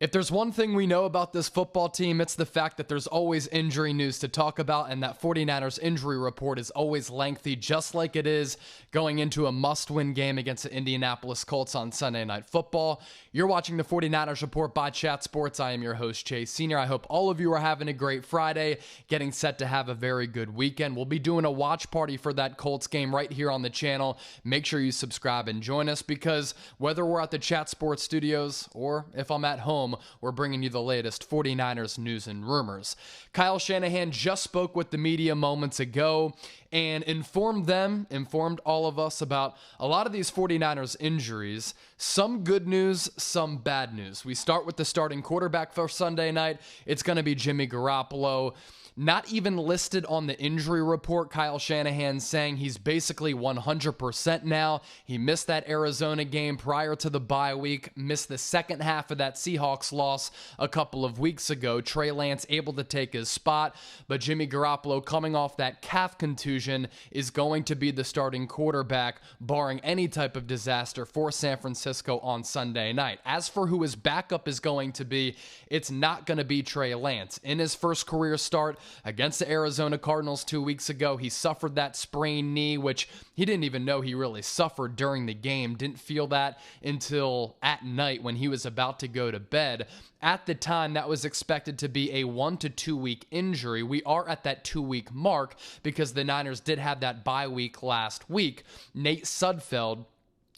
If there's one thing we know about this football team, it's the fact that there's always injury news to talk about, and that 49ers injury report is always lengthy, just like it is going into a must-win game against the Indianapolis Colts on Sunday Night Football. You're watching the 49ers Report by Chat Sports. I am your host, Chase Sr. I hope all of you are having a great Friday, getting set to have a very good weekend. We'll be doing a watch party for that Colts game right here on the channel. Make sure you subscribe and join us, because whether we're at the Chat Sports studios or if I'm at home, we're bringing you the latest 49ers news and rumors. Kyle Shanahan just spoke with the media moments ago and informed all of us about a lot of these 49ers injuries. Some good news, some bad news. We start with the starting quarterback for Sunday night. It's going to be Jimmy Garoppolo. Not even listed on the injury report. Kyle Shanahan saying he's basically 100% now. He missed that Arizona game prior to the bye week, missed the second half of that Seahawks loss a couple of weeks ago. Trey Lance able to take his spot, but Jimmy Garoppolo, coming off that calf contusion, is going to be the starting quarterback, barring any type of disaster, for San Francisco on Sunday night. As for who his backup is going to be, it's not going to be Trey Lance. In his first career start against the Arizona Cardinals 2 weeks ago, he suffered that sprained knee, which he didn't even know he really suffered during the game. Didn't feel that until at night when he was about to go to bed. At the time, that was expected to be a 1 to 2 week injury. We are at that 2-week mark because the Niners did have that bye week last week. Nate Sudfeld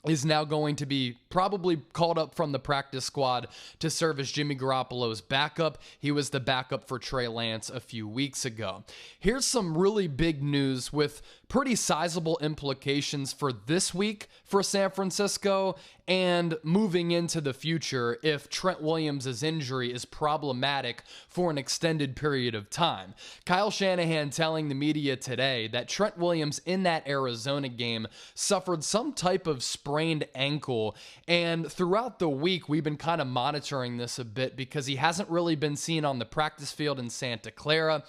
is now going to be probably called up from the practice squad to serve as Jimmy Garoppolo's backup. He was the backup for Trey Lance a few weeks ago. Here's some really big news with pretty sizable implications for this week for San Francisco and moving into the future if Trent Williams' injury is problematic for an extended period of time. Kyle Shanahan telling the media today that Trent Williams in that Arizona game suffered some type of sprained ankle, and throughout the week we've been kind of monitoring this a bit because he hasn't really been seen on the practice field in Santa Clara.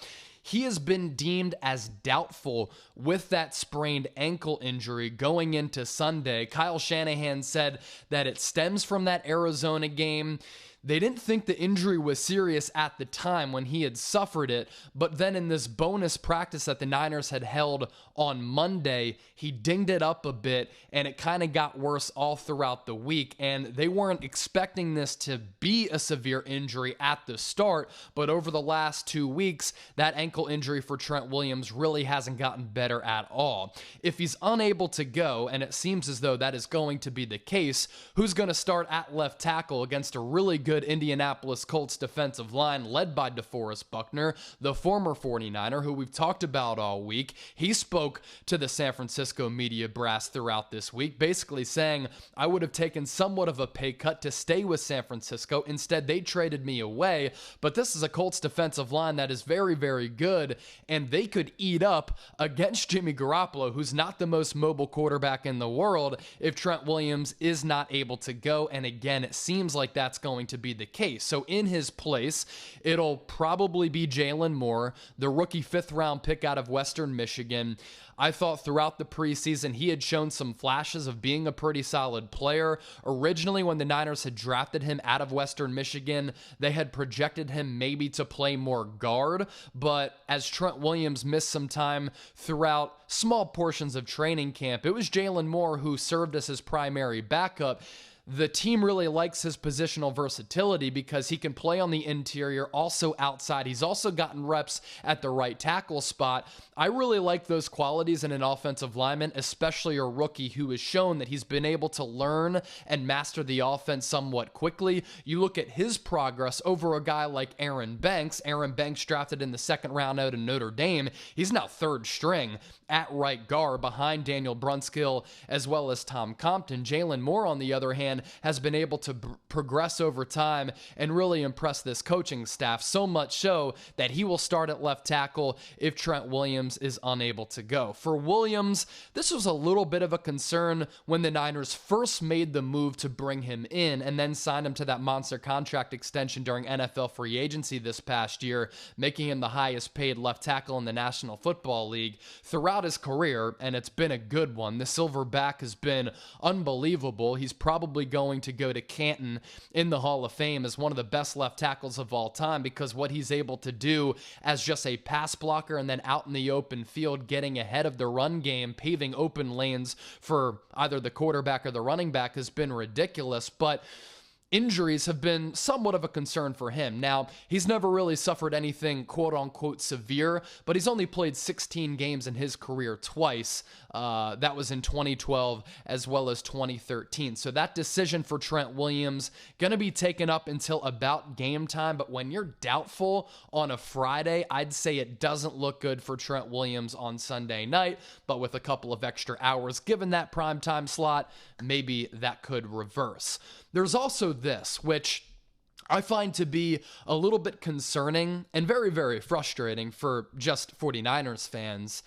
He has been deemed as doubtful with that sprained ankle injury going into Sunday. Kyle Shanahan said that it stems from that Arizona game. They didn't think the injury was serious at the time when he had suffered it, but then in this bonus practice that the Niners had held on Monday, he dinged it up a bit, and it kind of got worse all throughout the week, and they weren't expecting this to be a severe injury at the start, but over the last 2 weeks, that ankle injury for Trent Williams really hasn't gotten better at all. If he's unable to go, and it seems as though that is going to be the case, who's going to start at left tackle against a really good Indianapolis Colts defensive line led by DeForest Buckner, the former 49er who we've talked about all week? He spoke to the San Francisco media brass throughout this week, basically saying, I would have taken somewhat of a pay cut to stay with San Francisco. Instead, they traded me away, but this is a Colts defensive line that is very, very good, and they could eat up against Jimmy Garoppolo, who's not the most mobile quarterback in the world, if Trent Williams is not able to go. And again, it seems like that's going to be the case. So in his place, it'll probably be Jalen Moore, the rookie 5th round pick out of Western Michigan. I thought throughout the preseason he had shown some flashes of being a pretty solid player. Originally, when the Niners had drafted him out of Western Michigan, they had projected him maybe to play more guard, but as Trent Williams missed some time throughout small portions of training camp, it was Jalen Moore who served as his primary backup. The team really likes his positional versatility because he can play on the interior, also outside. He's also gotten reps at the right tackle spot. I really like those qualities in an offensive lineman, especially a rookie who has shown that he's been able to learn and master the offense somewhat quickly. You look at his progress over a guy like Aaron Banks. Aaron Banks drafted in the 2nd round out of Notre Dame. He's now 3rd string at right guard behind Daniel Brunskill as well as Tom Compton. Jalen Moore, on the other hand, has been able to progress over time and really impress this coaching staff, so much so that he will start at left tackle if Trent Williams is unable to go. For Williams, this was a little bit of a concern when the Niners first made the move to bring him in and then signed him to that monster contract extension during NFL free agency this past year, making him the highest paid left tackle in the National Football League. Throughout his career, and it's been a good one, the Silverback has been unbelievable. He's probably probably going to go to Canton in the Hall of Fame as one of the best left tackles of all time, because what he's able to do as just a pass blocker and then out in the open field, getting ahead of the run game, paving open lanes for either the quarterback or the running back, has been ridiculous. But injuries have been somewhat of a concern for him. Now, he's never really suffered anything quote-unquote severe, but he's only played 16 games in his career twice. That was in 2012 as well as 2013. So that decision for Trent Williams going to be taken up until about game time, but when you're doubtful on a Friday, I'd say it doesn't look good for Trent Williams on Sunday night, but with a couple of extra hours given that primetime slot, maybe that could reverse. There's also this, which I find to be a little bit concerning and very, very frustrating for just 49ers fans.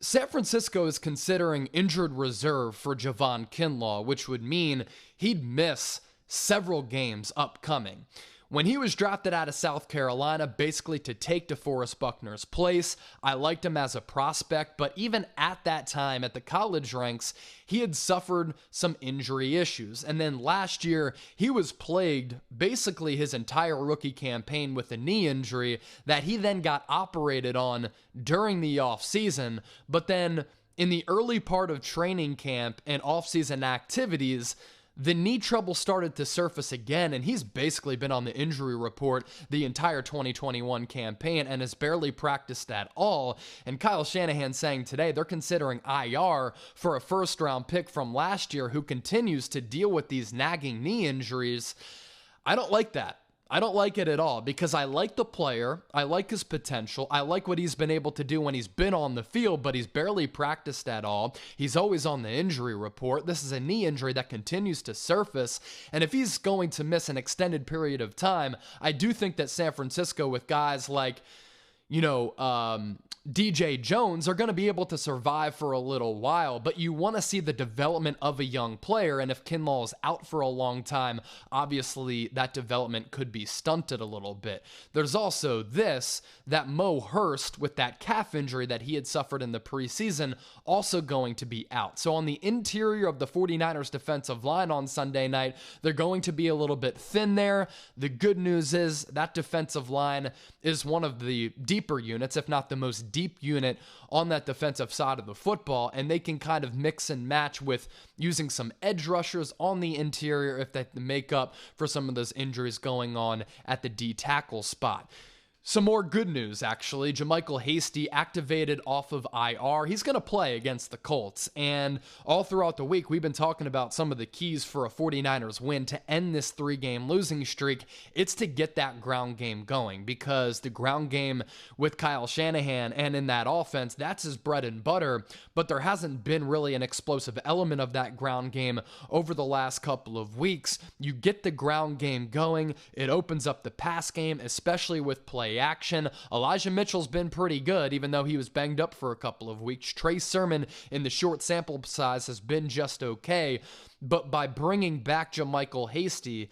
San Francisco is considering injured reserve for Javon Kinlaw, which would mean he'd miss several games upcoming. When he was drafted out of South Carolina, basically to take DeForest Buckner's place, I liked him as a prospect, but even at that time at the college ranks, he had suffered some injury issues. And then last year, he was plagued basically his entire rookie campaign with a knee injury that he then got operated on during the offseason. But then in the early part of training camp and offseason activities, the knee trouble started to surface again, and he's basically been on the injury report the entire 2021 campaign and has barely practiced at all. And Kyle Shanahan saying today they're considering IR for a first-round pick from last year who continues to deal with these nagging knee injuries. I don't like that. I don't like it at all, because I like the player, I like his potential, I like what he's been able to do when he's been on the field, but he's barely practiced at all. He's always on the injury report. This is a knee injury that continues to surface, and if he's going to miss an extended period of time, I do think that San Francisco, with guys like, DJ Jones, are going to be able to survive for a little while, but you want to see the development of a young player, and if Kinlaw is out for a long time, obviously that development could be stunted a little bit. There's also this, that Mo Hurst, with that calf injury that he had suffered in the preseason, also going to be out. So on the interior of the 49ers defensive line on Sunday night, they're going to be a little bit thin there. The good news is that defensive line is one of the deeper units, if not the most deep unit on that defensive side of the football, and they can kind of mix and match with using some edge rushers on the interior if they make up for some of those injuries going on at the D tackle spot. Some more good news, actually. Jamichael Hastie activated off of IR. He's going to play against the Colts. And all throughout the week, we've been talking about some of the keys for a 49ers win to end this 3-game losing streak. It's to get that ground game going, because the ground game with Kyle Shanahan and in that offense, that's his bread and butter. But there hasn't been really an explosive element of that ground game over the last couple of weeks. You get the ground game going, it opens up the pass game, especially with play action. Elijah Mitchell's been pretty good, even though he was banged up for a couple of weeks. Trey Sermon, in the short sample size, has been just okay. But by bringing back Jamichael Hastie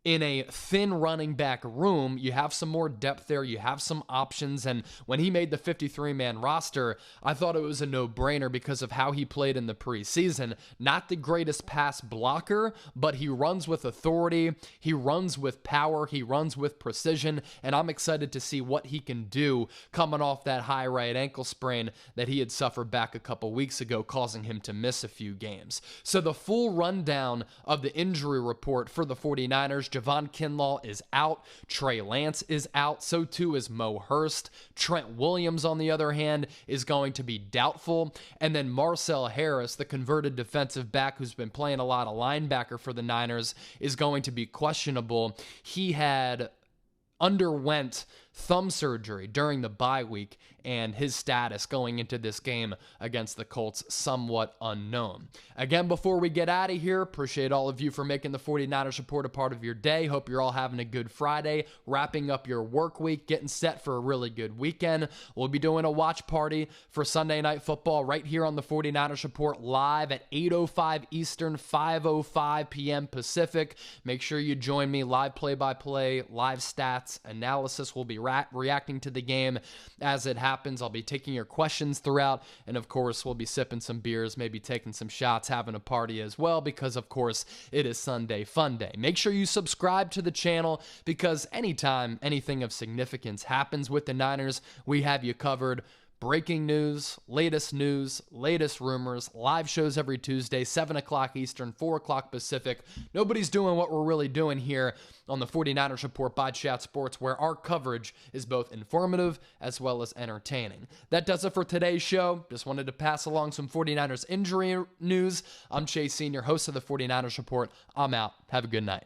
in a thin running back room, you have some more depth there, you have some options, and when he made the 53-man roster, I thought it was a no-brainer because of how he played in the preseason. Not the greatest pass blocker, but he runs with authority, he runs with power, he runs with precision, and I'm excited to see what he can do coming off that high right ankle sprain that he had suffered back a couple weeks ago, causing him to miss a few games. So the full rundown of the injury report for the 49ers: Javon Kinlaw is out. Trey Lance is out. So too is Mo Hurst. Trent Williams, on the other hand, is going to be doubtful. And then Marcell Harris, the converted defensive back who's been playing a lot of linebacker for the Niners, is going to be questionable. He had underwent thumb surgery during the bye week, and his status going into this game against the Colts somewhat unknown. Again, before we get out of here, appreciate all of you for making the 49ers Report a part of your day. Hope you're all having a good Friday, wrapping up your work week, getting set for a really good weekend. We'll be doing a watch party for Sunday Night Football right here on the 49ers Report, live at 8:05 Eastern, 5:05 p.m. Pacific. Make sure you join me. Live play-by-play, live stats, analysis will be reacting to the game as it happens. I'll be taking your questions throughout, and of course, we'll be sipping some beers, maybe taking some shots, having a party as well, because of course, it is Sunday Fun Day. Make sure you subscribe to the channel, because anytime anything of significance happens with the Niners, we have you covered. Breaking news, latest rumors, live shows every Tuesday, 7 o'clock Eastern, 4 o'clock Pacific. Nobody's doing what we're really doing here on the 49ers Report by Chat Sports, where our coverage is both informative as well as entertaining. That does it for today's show. Just wanted to pass along some 49ers injury news. I'm Chase Senior, host of the 49ers Report. I'm out. Have a good night.